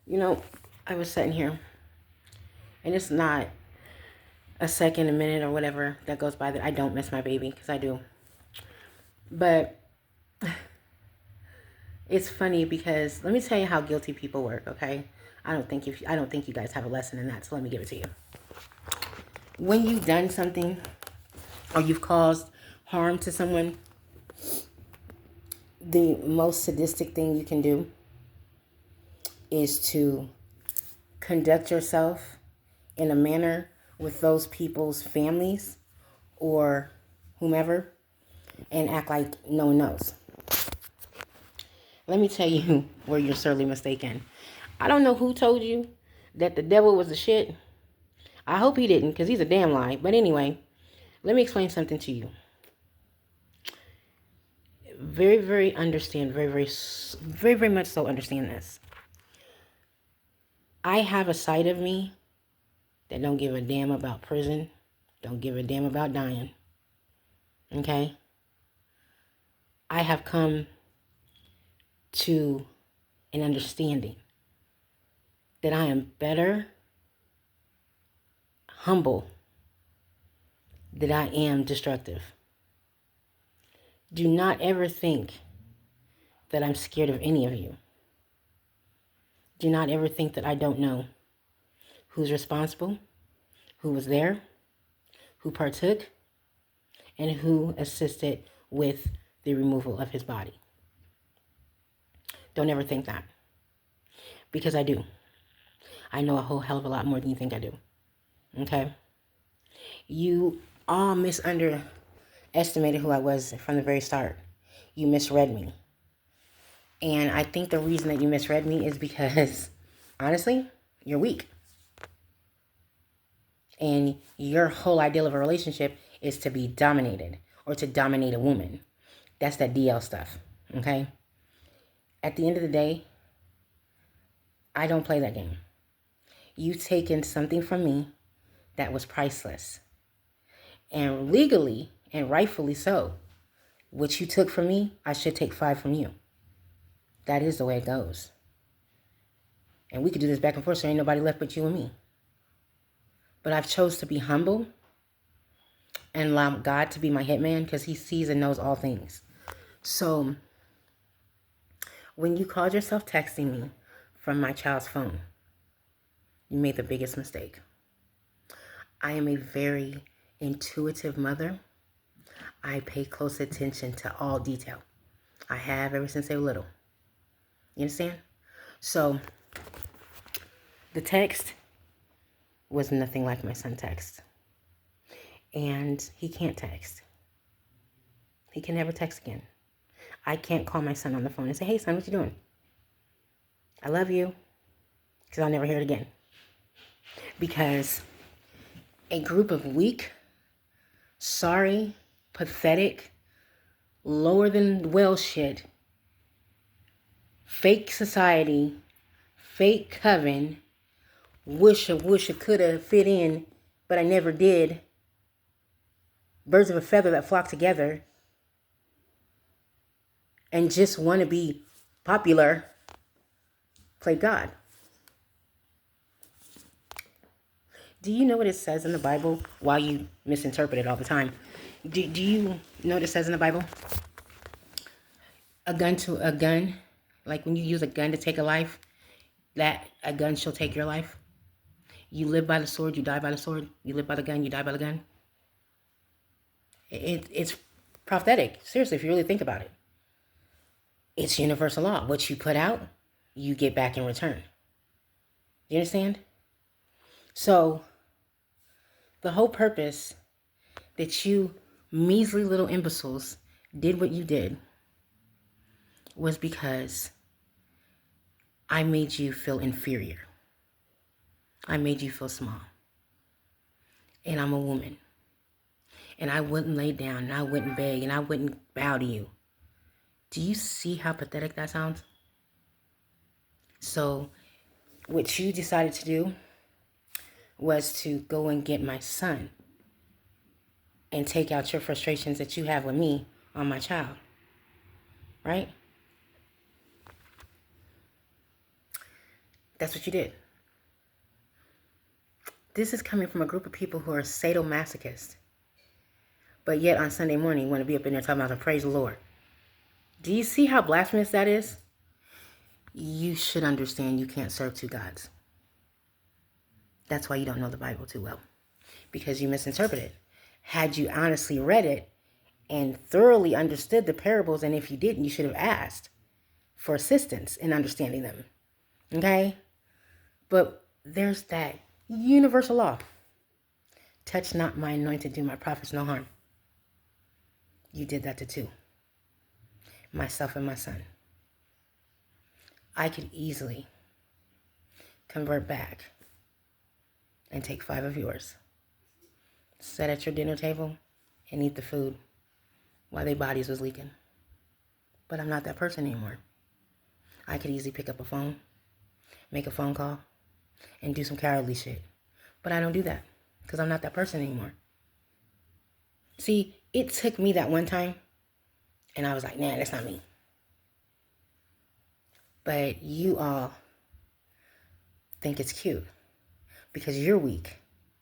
You know, I was sitting here, and it's not a second, a minute, or whatever that goes by that I don't miss my baby, because I do. But it's funny because let me tell you how guilty people work, okay? I don't think you guys have a lesson in that, so let me give it to you. When you've done something or you've caused harm to someone, the most sadistic thing you can do is to conduct yourself in a manner with those people's families or whomever and act like no one knows. Let me tell you where you're sorely mistaken. I don't know who told you that the devil was the shit. I hope he didn't, because he's a damn lie. But anyway, let me explain something to you. Very, very understand, very much so understand this. I have a side of me that don't give a damn about prison, don't give a damn about dying. Okay? I have come to an understanding that I am better humble than I am destructive. Do not ever think that I'm scared of any of you. Do not ever think that I don't know who's responsible, who was there, who partook, and who assisted with the removal of his body. Don't ever think that. Because I do. I know a whole hell of a lot more than you think I do. Okay? You all underestimated who I was from the very start. You misread me. And I think the reason that you misread me is because, honestly, you're weak. And your whole ideal of a relationship is to be dominated or to dominate a woman. That's that DL stuff, okay? At the end of the day, I don't play that game. You've taken something from me that was priceless. And legally and rightfully so, what you took from me, I should take 5 from you. That is the way it goes. And we could do this back and forth so ain't nobody left but you and me. But I've chose to be humble and allow God to be my hitman because he sees and knows all things. So when you called yourself texting me from my child's phone, you made the biggest mistake. I am a very intuitive mother. I pay close attention to all detail. I have ever since they were little. You understand? So the text was nothing like my son text. And he can't text. He can never text again. I can't call my son on the phone and say, hey son, what you doing? I love you. Because I'll never hear it again. Because a group of weak, sorry, pathetic, lower than well shit, fake society, fake coven, woulda, coulda fit in, but I never did. Birds of a feather that flock together and just want to be popular, play God. Do you know what it says in the Bible? While you misinterpret it all the time. Do you know what it says in the Bible? A gun, like when you use a gun to take a life, that a gun shall take your life. You live by the sword, you die by the sword. You live by the gun, you die by the gun. It's prophetic. Seriously, if you really think about it. It's universal law. What you put out, you get back in return. You understand? So, the whole purpose that you measly little imbeciles did what you did was because I made you feel inferior. I made you feel small. And I'm a woman. And I wouldn't lay down, and I wouldn't beg, and I wouldn't bow to you. Do you see how pathetic that sounds? So, what you decided to do was to go and get my son and take out your frustrations that you have with me on my child. Right? That's what you did. This is coming from a group of people who are sadomasochists. But yet on Sunday morning, you want to be up in there talking about the praise the Lord. Do you see how blasphemous that is? You should understand you can't serve two gods. That's why you don't know the Bible too well. Because you misinterpret it. Had you honestly read it and thoroughly understood the parables, and if you didn't, you should have asked for assistance in understanding them. Okay? But there's that universal law. Touch not my anointed, do my prophets no harm. You did that to two. Myself and my son. I could easily convert back and take 5 of yours, sit at your dinner table and eat the food while their bodies was leaking. But I'm not that person anymore. I could easily pick up a phone, make a phone call, and do some cowardly shit. But I don't do that because I'm not that person anymore. See, it took me that one time and I was like, nah, that's not me. But you all think it's cute because you're weak